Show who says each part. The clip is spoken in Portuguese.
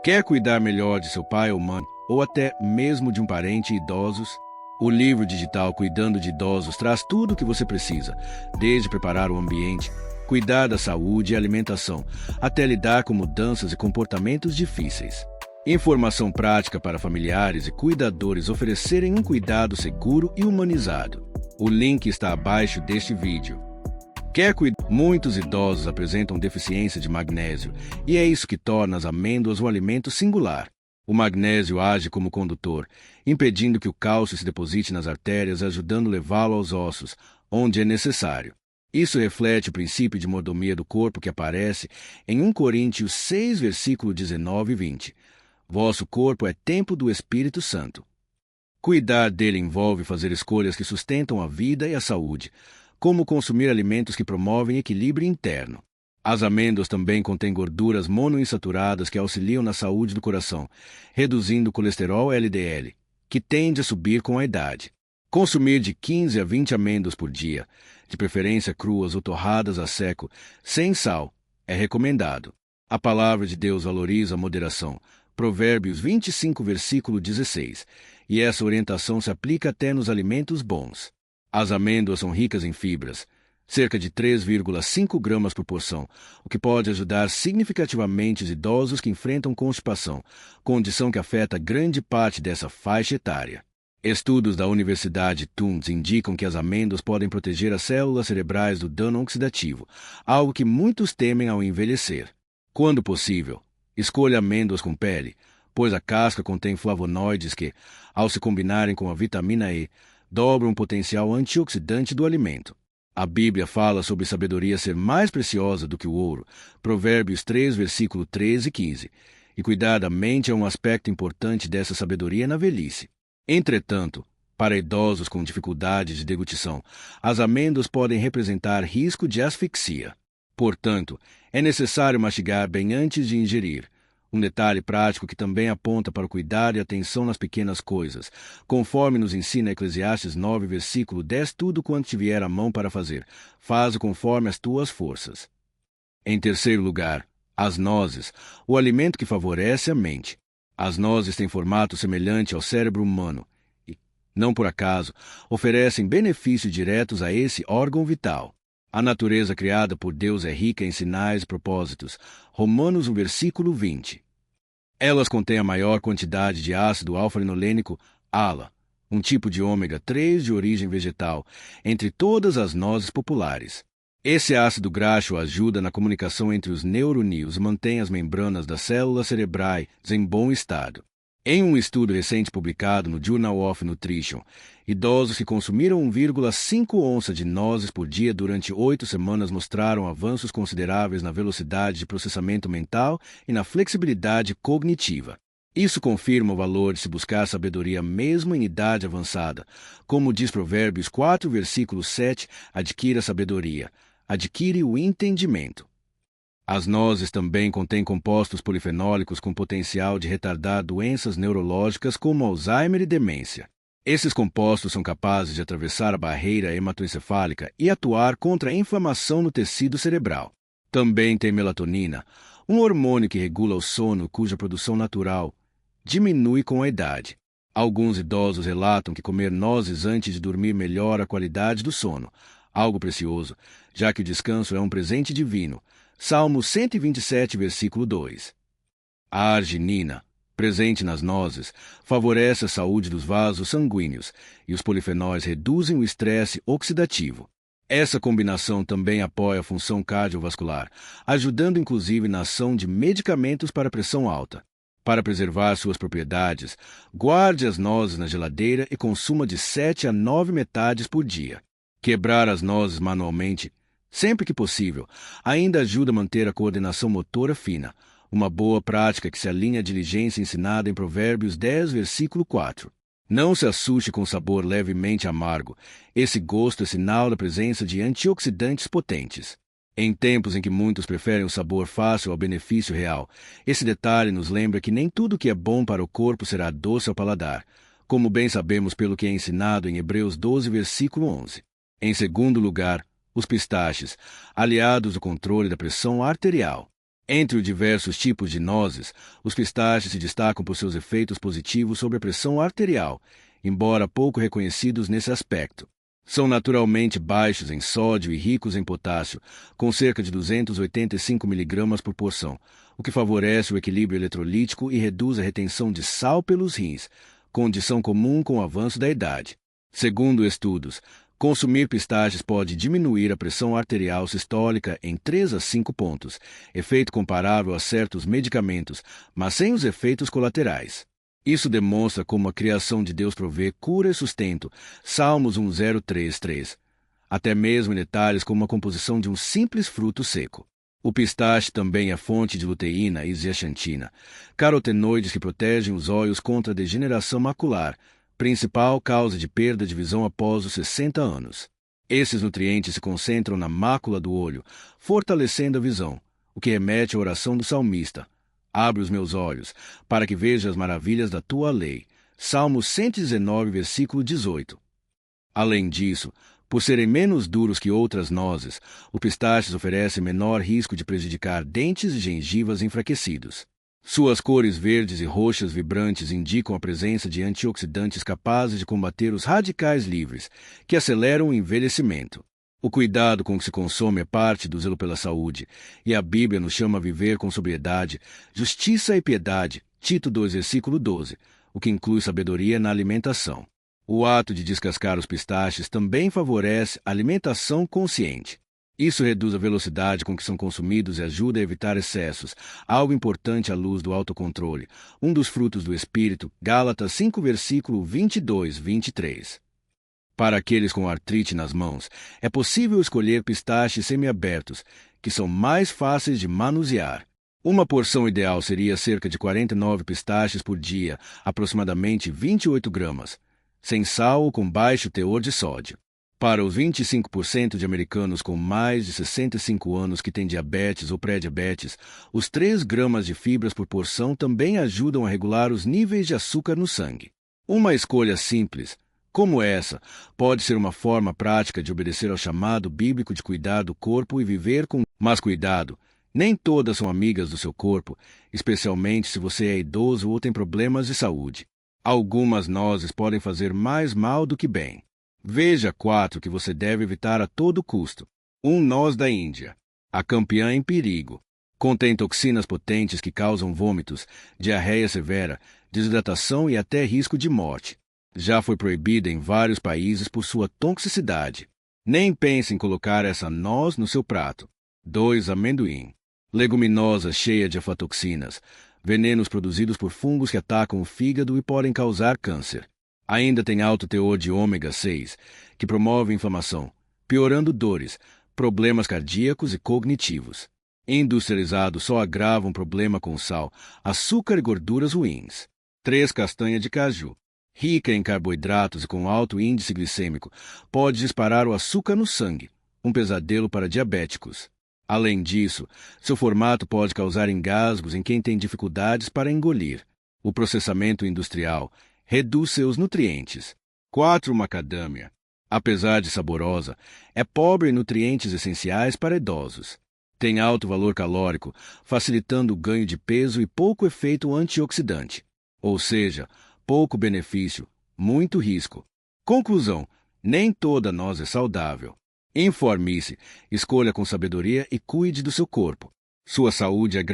Speaker 1: Quer cuidar melhor de seu pai ou mãe, ou até mesmo de um parente idosos? O livro digital Cuidando de Idosos traz tudo o que você precisa, desde preparar o ambiente, cuidar da saúde e alimentação, até lidar com mudanças e comportamentos difíceis. Informação prática para familiares e cuidadores oferecerem um cuidado seguro e humanizado. O link está abaixo deste vídeo. Muitos idosos apresentam deficiência de magnésio, e é isso que torna as amêndoas um alimento singular. O magnésio age como condutor, impedindo que o cálcio se deposite nas artérias, ajudando a levá-lo aos ossos, onde é necessário. Isso reflete o princípio de mordomia do corpo que aparece em 1 Coríntios 6, versículo 19 e 20. Vosso corpo é templo do Espírito Santo. Cuidar dele envolve fazer escolhas que sustentam a vida e a saúde, como consumir alimentos que promovem equilíbrio interno. As amêndoas também contêm gorduras monoinsaturadas que auxiliam na saúde do coração, reduzindo o colesterol LDL, que tende a subir com a idade. Consumir de 15 a 20 amêndoas por dia, de preferência cruas ou torradas a seco, sem sal, é recomendado. A palavra de Deus valoriza a moderação. Provérbios 25, versículo 16. E essa orientação se aplica até nos alimentos bons. As amêndoas são ricas em fibras, cerca de 3,5 gramas por porção, o que pode ajudar significativamente os idosos que enfrentam constipação, condição que afeta grande parte dessa faixa etária. Estudos da Universidade Tufts indicam que as amêndoas podem proteger as células cerebrais do dano oxidativo, algo que muitos temem ao envelhecer. Quando possível, escolha amêndoas com pele, pois a casca contém flavonoides que, ao se combinarem com a vitamina E, dobram o potencial antioxidante do alimento. A Bíblia fala sobre sabedoria ser mais preciosa do que o ouro, Provérbios 3, versículo 13 e 15, e cuidar da mente é um aspecto importante dessa sabedoria na velhice. Entretanto, para idosos com dificuldades de deglutição, as amêndoas podem representar risco de asfixia. Portanto, é necessário mastigar bem antes de ingerir. Um detalhe prático que também aponta para o cuidado e atenção nas pequenas coisas. Conforme nos ensina Eclesiastes 9, versículo 10, tudo quanto te vier à mão para fazer, faz-o conforme as tuas forças. Em terceiro lugar, as nozes, o alimento que favorece a mente. As nozes têm formato semelhante ao cérebro humano e, não por acaso, oferecem benefícios diretos a esse órgão vital. A natureza criada por Deus é rica em sinais e propósitos. Romanos 1, versículo 20. Elas contêm a maior quantidade de ácido alfa-linolênico ALA, um tipo de ômega 3 de origem vegetal, entre todas as nozes populares. Esse ácido graxo ajuda na comunicação entre os neurônios e mantém as membranas das células cerebrais em bom estado. Em um estudo recente publicado no Journal of Nutrition, idosos que consumiram 1,5 onça de nozes por dia durante 8 semanas mostraram avanços consideráveis na velocidade de processamento mental e na flexibilidade cognitiva. Isso confirma o valor de se buscar sabedoria mesmo em idade avançada. Como diz Provérbios 4, versículo 7, adquira sabedoria, adquire o entendimento. As nozes também contêm compostos polifenólicos com potencial de retardar doenças neurológicas como Alzheimer e demência. Esses compostos são capazes de atravessar a barreira hematoencefálica e atuar contra a inflamação no tecido cerebral. Também tem melatonina, um hormônio que regula o sono cuja produção natural diminui com a idade. Alguns idosos relatam que comer nozes antes de dormir melhora a qualidade do sono, algo precioso, já que o descanso é um presente divino. Salmo 127, versículo 2. A arginina, presente nas nozes, favorece a saúde dos vasos sanguíneos e os polifenóis reduzem o estresse oxidativo. Essa combinação também apoia a função cardiovascular, ajudando inclusive na ação de medicamentos para pressão alta. Para preservar suas propriedades, guarde as nozes na geladeira e consuma de 7 a 9 metades por dia. Quebrar as nozes manualmente, sempre que possível, ainda ajuda a manter a coordenação motora fina, uma boa prática que se alinha à diligência ensinada em Provérbios 10, versículo 4. Não se assuste com o sabor levemente amargo. Esse gosto é sinal da presença de antioxidantes potentes. Em tempos em que muitos preferem o sabor fácil ao benefício real, esse detalhe nos lembra que nem tudo que é bom para o corpo será doce ao paladar, como bem sabemos pelo que é ensinado em Hebreus 12, versículo 11. Em segundo lugar, os pistaches, aliados do controle da pressão arterial. Entre os diversos tipos de nozes, os pistachos se destacam por seus efeitos positivos sobre a pressão arterial, embora pouco reconhecidos nesse aspecto. São naturalmente baixos em sódio e ricos em potássio, com cerca de 285 mg por porção, o que favorece o equilíbrio eletrolítico e reduz a retenção de sal pelos rins, condição comum com o avanço da idade. Segundo estudos, consumir pistachos pode diminuir a pressão arterial sistólica em 3 a 5 pontos, efeito comparável a certos medicamentos, mas sem os efeitos colaterais. Isso demonstra como a criação de Deus provê cura e sustento, Salmos 1033, até mesmo em detalhes como a composição de um simples fruto seco. O pistache também é fonte de luteína e zeaxantina, carotenoides que protegem os olhos contra a degeneração macular, principal causa de perda de visão após os 60 anos. Esses nutrientes se concentram na mácula do olho, fortalecendo a visão, o que remete à oração do salmista. Abre os meus olhos, para que veja as maravilhas da tua lei. Salmo 119, versículo 18. Além disso, por serem menos duros que outras nozes, o pistache oferece menor risco de prejudicar dentes e gengivas enfraquecidos. Suas cores verdes e roxas vibrantes indicam a presença de antioxidantes capazes de combater os radicais livres, que aceleram o envelhecimento. O cuidado com que se consome é parte do zelo pela saúde, e a Bíblia nos chama a viver com sobriedade, justiça e piedade, Tito 2, versículo 12, o que inclui sabedoria na alimentação. O ato de descascar os pistaches também favorece a alimentação consciente. Isso reduz a velocidade com que são consumidos e ajuda a evitar excessos, algo importante à luz do autocontrole, um dos frutos do Espírito, Gálatas 5, versículo 22-23. Para aqueles com artrite nas mãos, é possível escolher pistaches semiabertos, que são mais fáceis de manusear. Uma porção ideal seria cerca de 49 pistaches por dia, aproximadamente 28 gramas, sem sal ou com baixo teor de sódio. Para os 25% de americanos com mais de 65 anos que têm diabetes ou pré-diabetes, os 3 gramas de fibras por porção também ajudam a regular os níveis de açúcar no sangue. Uma escolha simples, como essa, pode ser uma forma prática de obedecer ao chamado bíblico de cuidar do corpo e viver com... Mas cuidado, nem todas são amigas do seu corpo, especialmente se você é idoso ou tem problemas de saúde. Algumas nozes podem fazer mais mal do que bem. Veja 4 que você deve evitar a todo custo. 1 noz da Índia. A campeã em perigo. Contém toxinas potentes que causam vômitos, diarreia severa, desidratação e até risco de morte. Já foi proibida em vários países por sua toxicidade. Nem pense em colocar essa noz no seu prato. 2 amendoim. Leguminosa cheia de aflatoxinas, venenos produzidos por fungos que atacam o fígado e podem causar câncer. Ainda tem alto teor de ômega 6, que promove inflamação, piorando dores, problemas cardíacos e cognitivos. Industrializados só agravam problema com sal, açúcar e gorduras ruins. 3 castanha de caju. Rica em carboidratos e com alto índice glicêmico, pode disparar o açúcar no sangue, um pesadelo para diabéticos. Além disso, seu formato pode causar engasgos em quem tem dificuldades para engolir. O processamento industrial reduz seus nutrientes. 4 macadâmia. Apesar de saborosa, é pobre em nutrientes essenciais para idosos. Tem alto valor calórico, facilitando o ganho de peso e pouco efeito antioxidante. Ou seja, pouco benefício, muito risco. Conclusão: nem toda noz é saudável. Informe-se, escolha com sabedoria e cuide do seu corpo. Sua saúde é